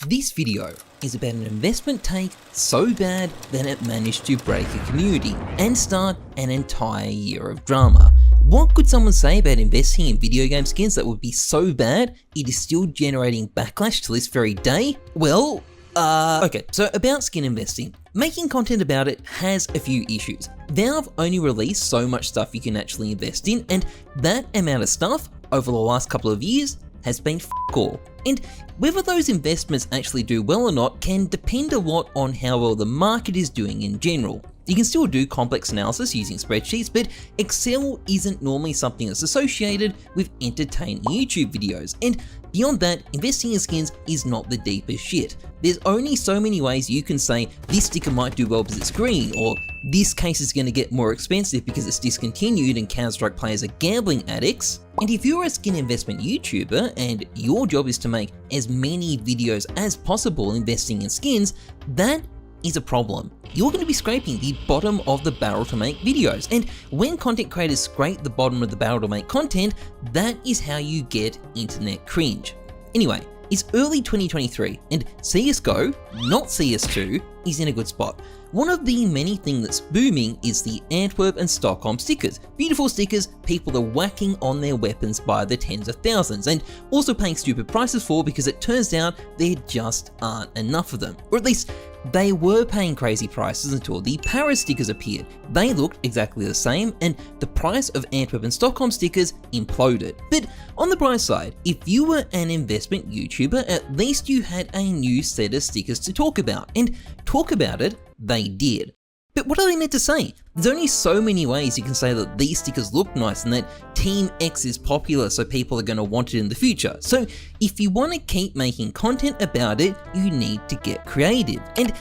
This video is about an investment take so bad that it managed to break a community and start an entire year of drama. What could someone say about investing in video game skins that would be so bad it is still generating backlash to this very day? Well, okay, so about skin investing. Making content about it has a few issues. Valve only released so much stuff you can actually invest in, and that amount of stuff over the last couple of years has been f*** all. And whether those investments actually do well or not can depend a lot on how well the market is doing in general. You can still do complex analysis using spreadsheets, but Excel isn't normally something that's associated with entertaining YouTube videos. And beyond that, investing in skins is not the deepest shit. There's only so many ways you can say this sticker might do well because it's green, or this case is going to get more expensive because it's discontinued and Counter-Strike players are gambling addicts. And if you're a skin investment YouTuber and your job is to make as many videos as possible investing in skins, that is a problem. You're going to be scraping the bottom of the barrel to make videos, and when content creators scrape the bottom of the barrel to make content, that is how you get internet cringe. Anyway, it's early 2023 and CSGO, not CS2, is in a good spot. One of the many things that's booming is the Antwerp and Stockholm stickers. Beautiful stickers people are whacking on their weapons by the tens of thousands, and also paying stupid prices for because it turns out there just aren't enough of them. Or at least they were paying crazy prices until the Paris stickers appeared. They looked exactly the same, and the price of Antwerp and Stockholm stickers imploded. But on the bright side, if you were an investment YouTuber, at least you had a new set of stickers to talk about, and talk about it they did. But what are they meant to say? There's only so many ways you can say that these stickers look nice and that Team X is popular so people are going to want it in the future. So if you want to keep making content about it, you need to get creative. And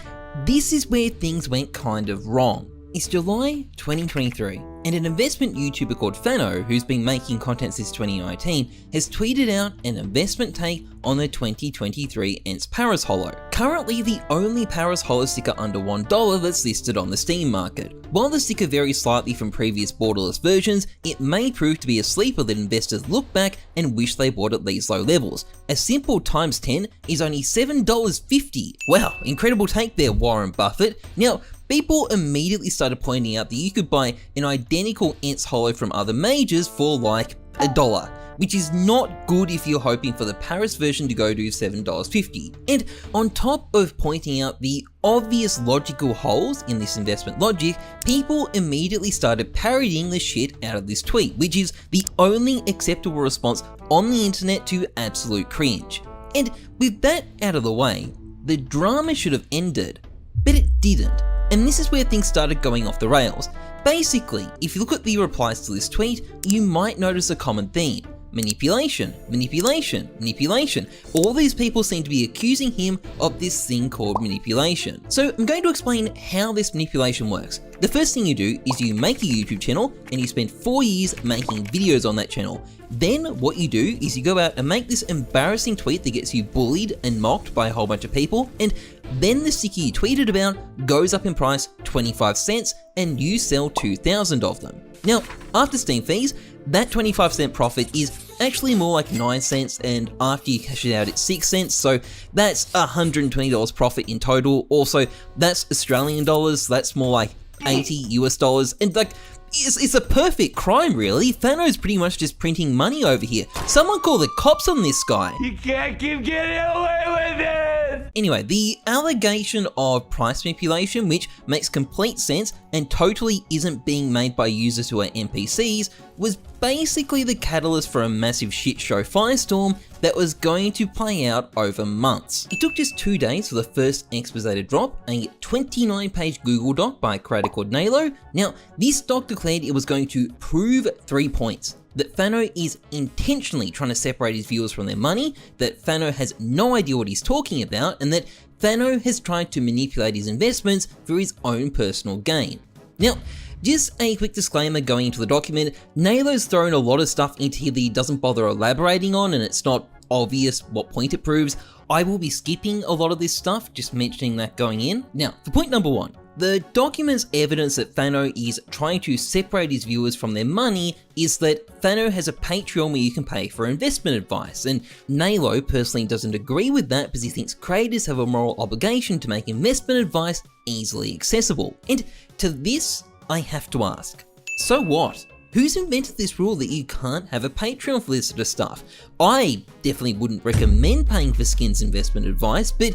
this is where things went kind of wrong. It's July 2023, and an investment YouTuber called Fano, who's been making content since 2019, has tweeted out an investment take on the 2023 ENCE Paris Holo. Currently the only Paris Holo sticker under $1 that's listed on the Steam market. While the sticker varies slightly from previous borderless versions, it may prove to be a sleeper that investors look back and wish they bought at these low levels. A simple times 10 is only $7.50. Wow, incredible take there, Warren Buffett. Now, people immediately started pointing out that you could buy an identical ENCE Holo from other majors for like $1, which is not good if you're hoping for the Paris version to go to $7.50. And on top of pointing out the obvious logical holes in this investment logic, people immediately started parodying the shit out of this tweet, which is the only acceptable response on the internet to absolute cringe. And with that out of the way, the drama should have ended, but it didn't. And this is where things started going off the rails. Basically, if you look at the replies to this tweet, you might notice a common theme. Manipulation, manipulation, manipulation. All these people seem to be accusing him of this thing called manipulation. So I'm going to explain how this manipulation works. The first thing you do is you make a YouTube channel and you spend 4 years making videos on that channel. Then what you do is you go out and make this embarrassing tweet that gets you bullied and mocked by a whole bunch of people, and then the sticker you tweeted about goes up in price 25 cents and you sell 2,000 of them. Now, after Steam fees, that 25% profit is actually more like 9 cents, and after you cash it out it's 6 cents, so that's $120 profit in total. Also, that's Australian dollars, that's more like 80 US dollars, and like, it's a perfect crime really. Fano's pretty much just printing money over here. Someone call the cops on this guy. You can't keep getting away with it! Anyway, the allegation of price manipulation, which makes complete sense and totally isn't being made by users who are NPCs, was basically the catalyst for a massive shit show firestorm that was going to play out over months. It took just 2 days for the first expose to drop, a 29-page Google Doc by a creator called Nalo. Now, this doc declared it was going to prove 3 points. That Fano is intentionally trying to separate his viewers from their money, that Fano has no idea what he's talking about, and that Fano has tried to manipulate his investments for his own personal gain. Now, just a quick disclaimer going into the document, Nalo's thrown a lot of stuff into here that he doesn't bother elaborating on, and it's not obvious what point it proves. I will be skipping a lot of this stuff, just mentioning that going in. Now, for point number 1, The document's evidence that Fano is trying to separate his viewers from their money is that Fano has a Patreon where you can pay for investment advice, and Nalo personally doesn't agree with that because he thinks creators have a moral obligation to make investment advice easily accessible. And to this, I have to ask, so what? Who's invented this rule that you can't have a Patreon for this sort of stuff? I definitely wouldn't recommend paying for Skin's investment advice, but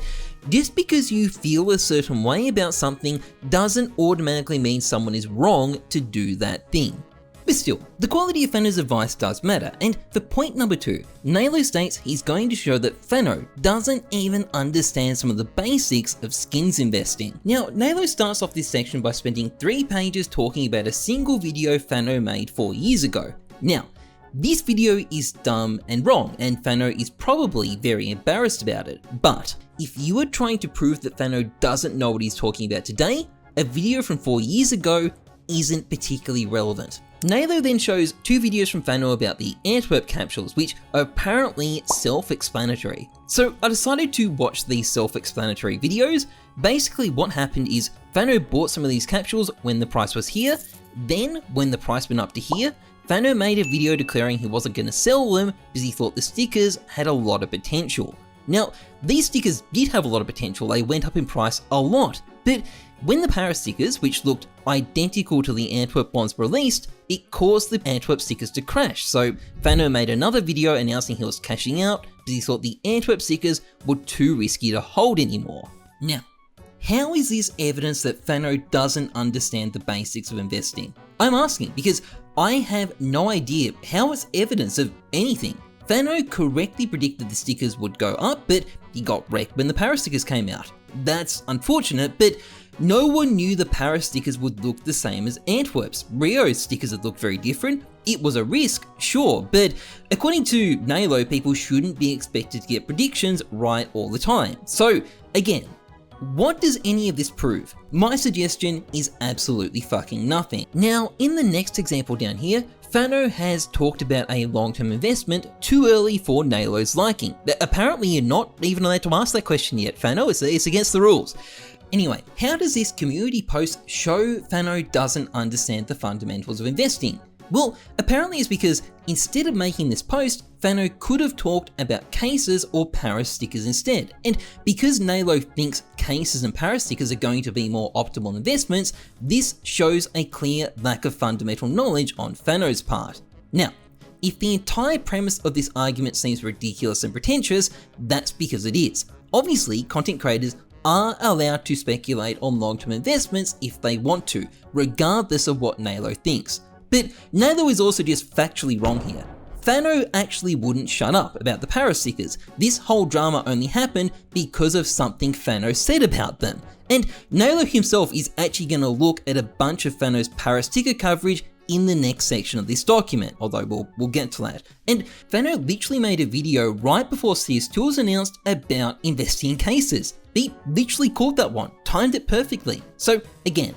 just because you feel a certain way about something doesn't automatically mean someone is wrong to do that thing. But still, the quality of Fano's advice does matter, and for point number 2, Nalo states he's going to show that Fano doesn't even understand some of the basics of skins investing. Now, Nalo starts off this section by spending 3 pages talking about a single video Fano made 4 years ago. Now, this video is dumb and wrong, and Fano is probably very embarrassed about it, but if you are trying to prove that Fano doesn't know what he's talking about today, a video from 4 years ago isn't particularly relevant. Nalo then shows 2 videos from Fano about the Antwerp capsules, which are apparently self-explanatory. So I decided to watch these self-explanatory videos. Basically what happened is Fano bought some of these capsules when the price was here, then when the price went up to here, Fano made a video declaring he wasn't going to sell them because he thought the stickers had a lot of potential. Now, these stickers did have a lot of potential, they went up in price a lot, but when the Paris stickers, which looked identical to the Antwerp ones, were released, it caused the Antwerp stickers to crash, so Fano made another video announcing he was cashing out because he thought the Antwerp stickers were too risky to hold anymore. Now, how is this evidence that Fano doesn't understand the basics of investing? I'm asking because I have no idea how it's evidence of anything. Fano correctly predicted the stickers would go up, but he got wrecked when the Paris stickers came out. That's unfortunate, but no one knew the Paris stickers would look the same as Antwerp's. Rio's stickers had looked very different. It was a risk, sure, but according to Nalo, people shouldn't be expected to get predictions right all the time. So again, what does any of this prove? My suggestion is absolutely fucking nothing. Now, in the next example down here, Fano has talked about a long-term investment too early for Nalo's liking. Apparently you're not even allowed to ask that question yet, Fano, it's against the rules. Anyway, how does this community post show Fano doesn't understand the fundamentals of investing? Well, apparently it's because instead of making this post, Fano could have talked about cases or Paris stickers instead. And because Nalo thinks cases and Paris stickers are going to be more optimal investments, this shows a clear lack of fundamental knowledge on Fano's part. Now, if the entire premise of this argument seems ridiculous and pretentious, that's because it is. Obviously, content creators are allowed to speculate on long-term investments if they want to, regardless of what Nalo thinks. But Nalo is also just factually wrong here. Fano actually wouldn't shut up about the Paris stickers. This whole drama only happened because of something Fano said about them. And Nalo himself is actually going to look at a bunch of Fano's Paris sticker coverage in the next section of this document, although we'll get to that. And Fano literally made a video right before CS2 was announced about investing in cases. He literally called that one, timed it perfectly. So again,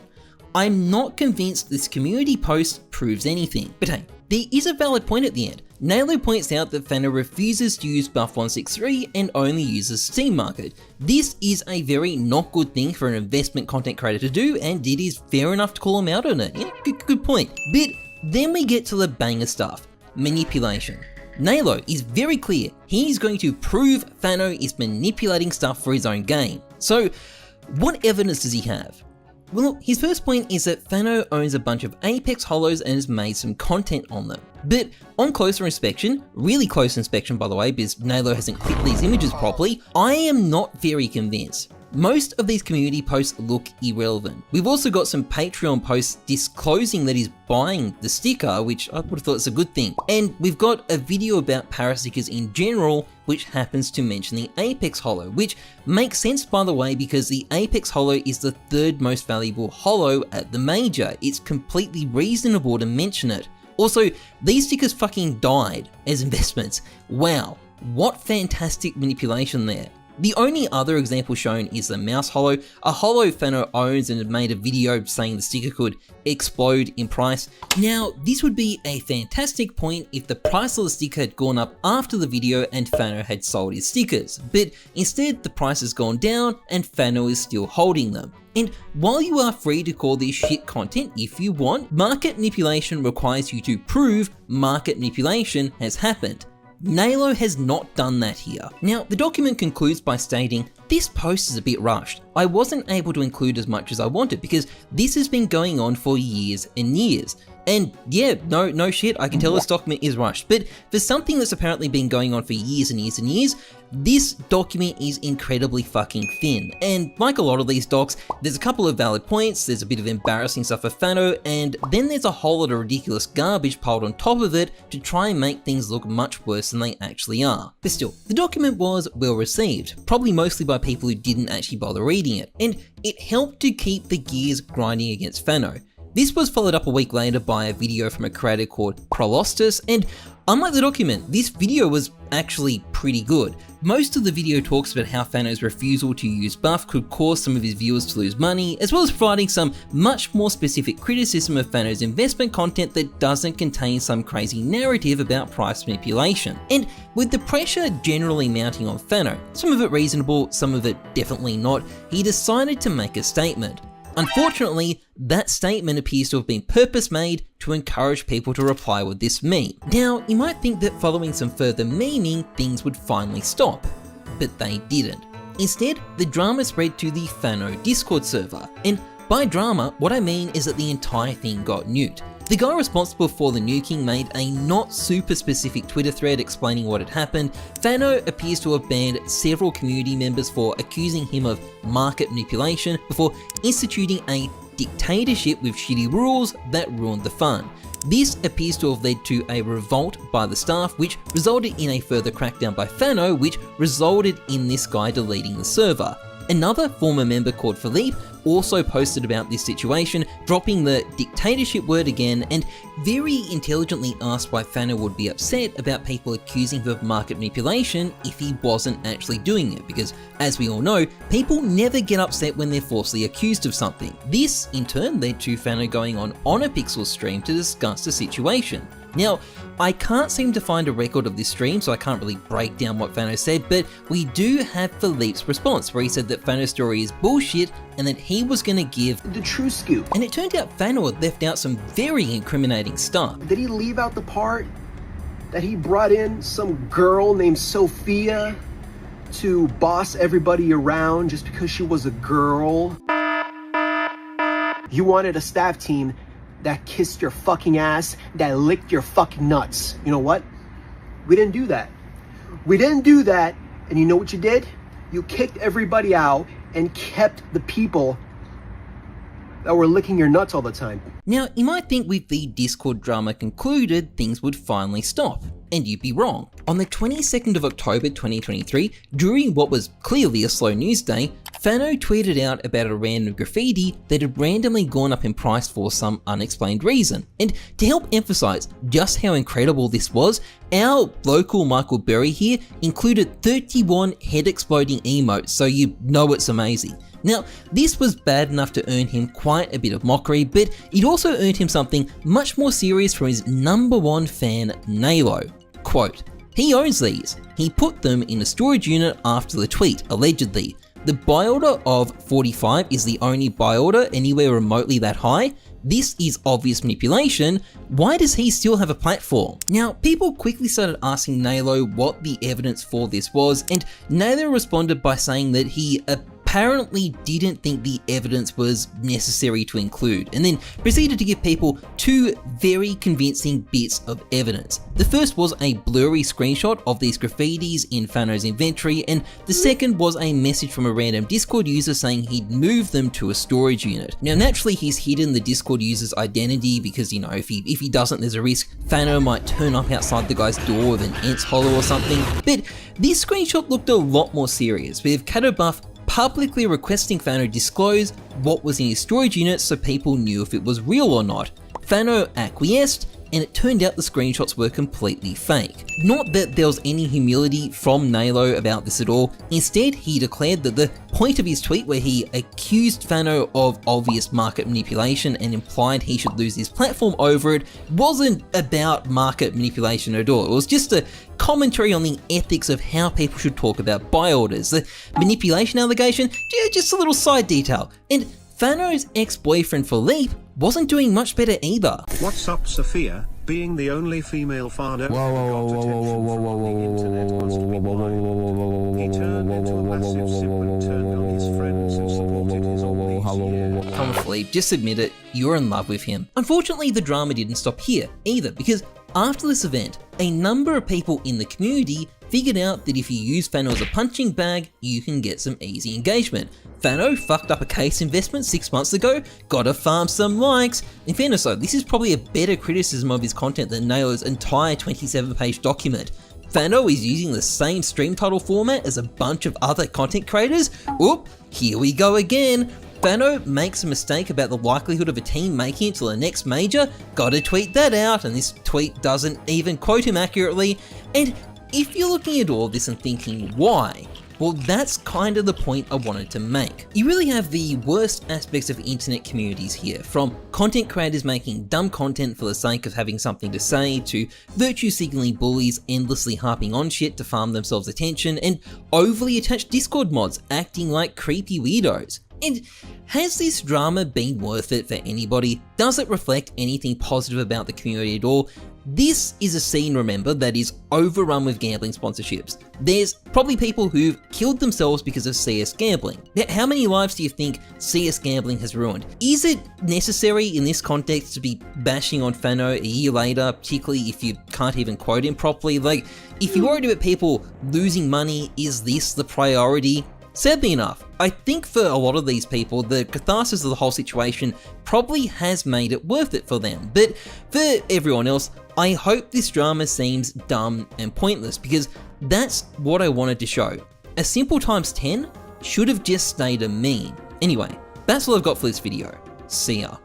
I'm not convinced this community post proves anything, but hey, there is a valid point at the end. Nalo points out that Fano refuses to use Buff 163 and only uses Steam Market. This is a very not good thing for an investment content creator to do, and it is fair enough to call him out on it. Yeah, good point. But then we get to the banger stuff, manipulation. Nalo is very clear he's going to prove Fano is manipulating stuff for his own gain. So what evidence does he have? Well, his first point is that Fano owns a bunch of Apex holos and has made some content on them. But on closer inspection, really close inspection by the way, because Nalo hasn't clicked these images properly, I am not very convinced. Most of these community posts look irrelevant. We've also got some Patreon posts disclosing that he's buying the sticker, which I would have thought is a good thing. And we've got a video about Paris stickers in general, which happens to mention the Apex holo, which makes sense by the way, because the Apex holo is the 3rd most valuable holo at the major. It's completely reasonable to mention it. Also, these stickers fucking died as investments. Wow, what fantastic manipulation there. The only other example shown is the mouse holo, a holo Fano owns and had made a video saying the sticker could explode in price. Now, this would be a fantastic point if the price of the sticker had gone up after the video and Fano had sold his stickers, but instead the price has gone down and Fano is still holding them. And while you are free to call this shit content if you want, market manipulation requires you to prove market manipulation has happened. Nalo has not done that here. Now, the document concludes by stating, "This post is a bit rushed. I wasn't able to include as much as I wanted because this has been going on for years and years." And yeah, no shit, I can tell this document is rushed, but for something that's apparently been going on for years and years and years, this document is incredibly fucking thin. And like a lot of these docs, there's a couple of valid points, there's a bit of embarrassing stuff for Fano, and then there's a whole lot of ridiculous garbage piled on top of it to try and make things look much worse than they actually are. But still, the document was well received, probably mostly by people who didn't actually bother reading it, and it helped to keep the gears grinding against Fano. This was followed up a week later by a video from a creator called Prolostus, and unlike the document, this video was actually pretty good. Most of the video talks about how Fano's refusal to use buff could cause some of his viewers to lose money, as well as providing some much more specific criticism of Fano's investment content that doesn't contain some crazy narrative about price manipulation. And with the pressure generally mounting on Fano, some of it reasonable, some of it definitely not, he decided to make a statement. Unfortunately, that statement appears to have been purpose-made to encourage people to reply with this meme. Now, you might think that following some further memeing, things would finally stop, but they didn't. Instead, the drama spread to the Fano Discord server, and by drama, what I mean is that the entire thing got nuked. The guy responsible for the nuking made a not super specific Twitter thread explaining what had happened. Fano appears to have banned several community members for accusing him of market manipulation before instituting a dictatorship with shitty rules that ruined the fun. This appears to have led to a revolt by the staff, which resulted in a further crackdown by Fano, which resulted in this guy deleting the server. Another former member called Philippe also posted about this situation, dropping the dictatorship word again, and very intelligently asked why Fano would be upset about people accusing him of market manipulation if he wasn't actually doing it, because as we all know, people never get upset when they're falsely accused of something. This, in turn, led to Fano going on a Pixel stream to discuss the situation. Now, I can't seem to find a record of this stream, so I can't really break down what Fano said, but we do have Philippe's response, where he said that Fano's story is bullshit and that he was going to give the true scoop. And it turned out Fano had left out some very incriminating stuff. Did he leave out the part that he brought in some girl named Sophia to boss everybody around just because she was a girl? You wanted a staff team that kissed your fucking ass, that licked your fucking nuts. You know what? We didn't do that. We didn't do that, and you know what you did? You kicked everybody out and kept the people that were licking your nuts all the time. Now, you might think with the Discord drama concluded, things would finally stop, and you'd be wrong. On the 22nd of October 2023, during what was clearly a slow news day, Fano tweeted out about a random graffiti that had randomly gone up in price for some unexplained reason. And to help emphasize just how incredible this was, our local Michael Berry here included 31 head-exploding emotes, so you know it's amazing. Now, this was bad enough to earn him quite a bit of mockery, but it also earned him something much more serious from his #1 fan, Nalo. Quote, "He owns these. He put them in a storage unit after the tweet, allegedly. The buy order of 45 is the only buy order anywhere remotely that high. This is obvious manipulation. Why does he still have a platform?" Now, people quickly started asking Nalo what the evidence for this was, and Nalo responded by saying that he apparently didn't think the evidence was necessary to include, and then proceeded to give people two very convincing bits of evidence. The first was a blurry screenshot of these graffitis in Fano's inventory, and the second was a message from a random Discord user saying he'd moved them to a storage unit. Now, naturally, he's hidden the Discord user's identity because, you know, if he doesn't, there's a risk Fano might turn up outside the guy's door with an Ents hollow or something. But this screenshot looked a lot more serious, with Catobuff publicly requesting Fano disclose what was in his storage unit so people knew if it was real or not. Fano acquiesced, and it turned out the screenshots were completely fake. Not that there was any humility from Nalo about this at all. Instead, he declared that the point of his tweet, where he accused Fano of obvious market manipulation and implied he should lose his platform over it, wasn't about market manipulation at all. It was just a commentary on the ethics of how people should talk about buy orders. The manipulation allegation, just a little side detail. And Fano's ex-boyfriend Philippe wasn't doing much better either. What's up, Sophia? Being the only female Fano who got attention from the internet must be why he turned into a massive simp and turned on his friends who supported his old Come on, Philippe, just admit it, you're in love with him. Unfortunately, the drama didn't stop here either, because after this event, a number of people in the community figured out that if you use Fano as a punching bag, you can get some easy engagement. Fano fucked up a case investment 6 months ago, gotta farm some likes. In fairness though, this is probably a better criticism of his content than Nalo's entire 27-page document. Fano is using the same stream title format as a bunch of other content creators. Oop, here we go again. Fano makes a mistake about the likelihood of a team making it to the next major, gotta tweet that out, and this tweet doesn't even quote him accurately. And if you're looking at all this and thinking, why? Well, that's kind of the point I wanted to make. You really have the worst aspects of internet communities here, from content creators making dumb content for the sake of having something to say, to virtue signaling bullies endlessly harping on shit to farm themselves attention, and overly attached Discord mods acting like creepy weirdos. And has this drama been worth it for anybody? Does it reflect anything positive about the community at all? This is a scene, remember, that is overrun with gambling sponsorships. There's probably people who've killed themselves because of CS gambling. Now, how many lives do you think CS gambling has ruined? Is it necessary in this context to be bashing on Fano a year later, particularly if you can't even quote him properly? Like, if you're worried about people losing money, is this the priority? Sadly enough, I think for a lot of these people, the catharsis of the whole situation probably has made it worth it for them. But for everyone else, I hope this drama seems dumb and pointless, because that's what I wanted to show. A simple times 10 should have just stayed a meme. Anyway, that's all I've got for this video. See ya.